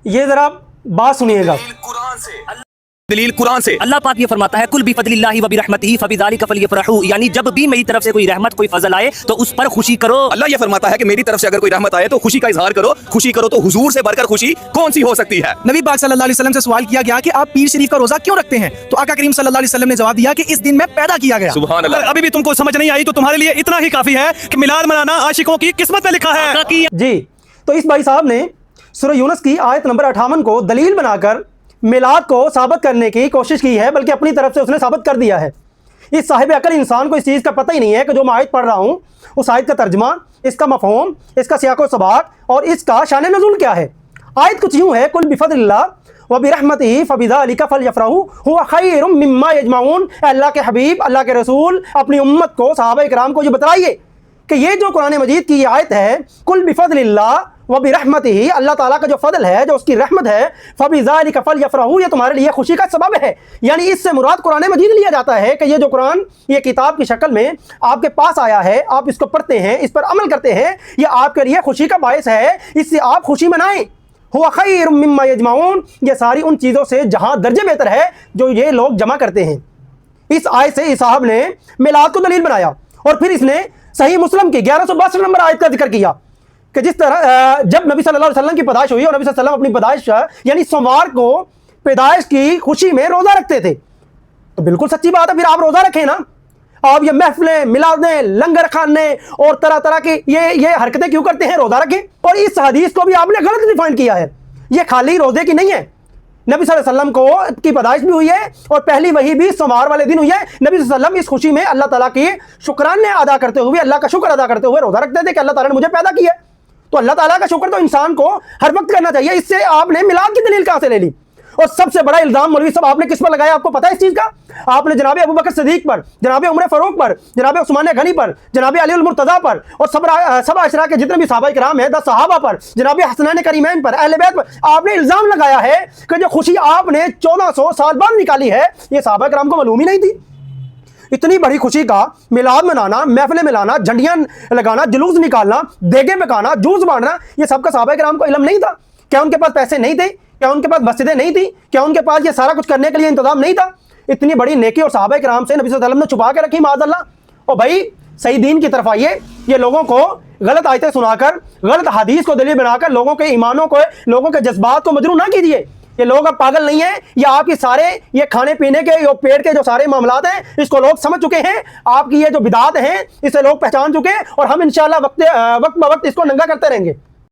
ये जरा बात सुनिएगा। दलील कुरान से अल्लाह पाक ये फरमाता है कुल बिफदलिल्लाहि व बिरहमतिही फबिज़ालिका फलयफरहू, यानी जब भी मेरी तरफ से कोई रहमत कोई फजल आए तो उस पर खुशी करो। अल्लाह ये फरमाता है कि मेरी तरफ से अगर कोई रहमत आए तो खुशी का इजहार करो। खुशी करो तो हुजूर से बढ़कर खुशी कौन सी हो सकती है। नबी पाक सल्लल्लाहु अलैहि वसल्लम से सवाल किया गया कि आप पीर शरीफ का रोजा क्यों रखते हैं, तो आका करीम सल्लल्लाहु अलैहि वसल्लम ने जवाब दिया कि इस दिन में पैदा किया गया। सुभान अल्लाह। अभी भी तुमको समझ नहीं आई तो तुम्हारे लिए इतना ही काफी है कि मिलाद मनाना आशिकों की किस्मत में लिखा है। जी, तो इस भाई साहब ने सूरह यूनुस की आयत नंबर 58 को दलील बनाकर मिलाद को साबित करने की कोशिश की है, बल्कि अपनी तरफ से उसने साबित कर दिया है। इस साहिब अकल इंसान को इस चीज़ का पता ही नहीं है कि जो मैं आयत पढ़ रहा हूँ उस आयत का तर्जुमा, इसका मफ़हूम, इसका सियाक़ो सबाक़ और इसका शान नज़ूल क्या है। आयत कुछ यूँ है, कुल बिफ़ज़लिल्लाह व बिरहमतिही फ़बिज़ालिका फ़लयफ़रहू हुवा ख़ैरुम मिम्मा यजमऊन। अल्लाह के हबीब, अल्लाह के रसूल अपनी उम्मत को, सहाबा इकराम को ये बताइए कि ये जो कुरान मजीद की आयत है, कुल बिफ़ज़लिल्लाह व बिरहमतिही, अल्लाह ताला का जो फजल है, जो उसकी रहमत है, फ़बिज़ालिका फ़लयफ़रहू, ये तुम्हारे लिए खुशी का सबब है। यानी इससे मुराद कुरान मजीद लिया जाता है कि ये जो कुरान ये किताब की शक्ल में आपके पास आया है, आप इसको पढ़ते हैं, इस पर अमल करते हैं, ये आपके लिए खुशी का बायस है, इससे आप खुशी मनाएं। हुवा ख़ैरुम मिम्मा यजमऊन, ये सारी उन चीज़ों से जहाँ दर्जे बेहतर है जो ये लोग जमा करते हैं। इस आयत से इस साहब ने मिलाद को दलील बनाया और फिर इसने सही मुस्लिम की 1162 नंबर आयत का जिक्र किया कि जिस तरह जब नबी सल्लल्लाहु अलैहि वसल्लम की पैदाइश हुई और नबी सल्लल्लाहु अलैहि वसल्लम अपनी पैदाइश यानी सोमवार को पैदाइश की खुशी में रोज़ा रखते थे, तो बिल्कुल सच्ची बात है, फिर आप रोज़ा रखें ना। आप ये महफिलें, मिलादें, लंगर खाने और तरह तरह की ये हरकतें क्यों करते हैं? रोज़ा रखें। और इस हदीस को भी आपने गलत डिफाइन किया है, ये खाली रोज़े की नहीं है। नबी सल्लल्लाहु अलैहि वसल्लम को की पैदाइश भी हुई है और पहली वही भी सोमवार वाले दिन हुई है। नबी सल्लल्लाहु अलैहि वसल्लम इस खुशी में अल्लाह ताला की शुक्राने अदा करते हुए, अल्लाह का शुक्र अदा करते हुए रोज़ा रखते थे कि अल्लाह ताला ने मुझे पैदा किया। तो अल्लाह ताला का शुक्र तो इंसान को हर वक्त करना चाहिए। इससे आपने मिलाद की दलील कहाँ से ले ली? और सबसे बड़ा इल्ज़ाम मौलवी साहब आपने किस पर लगाया, आपको पता है इस चीज़ का? आपने जनाब अबू बकर सिद्दीक पर, जनाब उमर फारूक पर, जनाब उस्मान गनी पर, जनाब अली अल मुर्तज़ा पर और सब अशरा के जितने भी सहाबा किराम हैं, 10 सहाबा पर, जनाब हसनैन करीमैन पर, अहले बैत पर आपने इल्ज़ाम लगाया है कि जो खुशी आपने 1400 साल बाद निकाली है, ये सहाबा किराम को मालूम ही नहीं थी। इतनी बड़ी खुशी का मिलाद मनाना, महफिलें मिलाना, झंडियाँ लगाना, जुलूस निकालना, देगे पकाना, जूस बांटना, ये सबका सहाबा किराम को इल्म नहीं था? क्या उनके पास पैसे नहीं थे? क्या उनके पास मस्जिदें नहीं थी? क्या उनके पास ये सारा कुछ करने के लिए इंतजाम नहीं था? इतनी बड़ी नेकी और सहाबा किराम से नबी सल्लल्लाहु अलैहि वसल्लम ने छुपा के रखी माअज़ल्लाह। और भाई सही दीन की तरफ आइए, ये लोगों को गलत आयतें सुनाकर, गलत हदीस को दलील बनाकर लोगों के ईमानों को, लोगों के जज्बात को मजरूह ना कीजिए। ये लोग अब पागल नहीं है, ये आपके सारे ये खाने पीने के, ये पेट के जो सारे मामलात हैं, इसको लोग समझ चुके हैं। आपकी ये जो बिदात हैं, इसे लोग पहचान चुके हैं और हम इंशाअल्लाह वक्त ब वक्त इसको नंगा करते रहेंगे।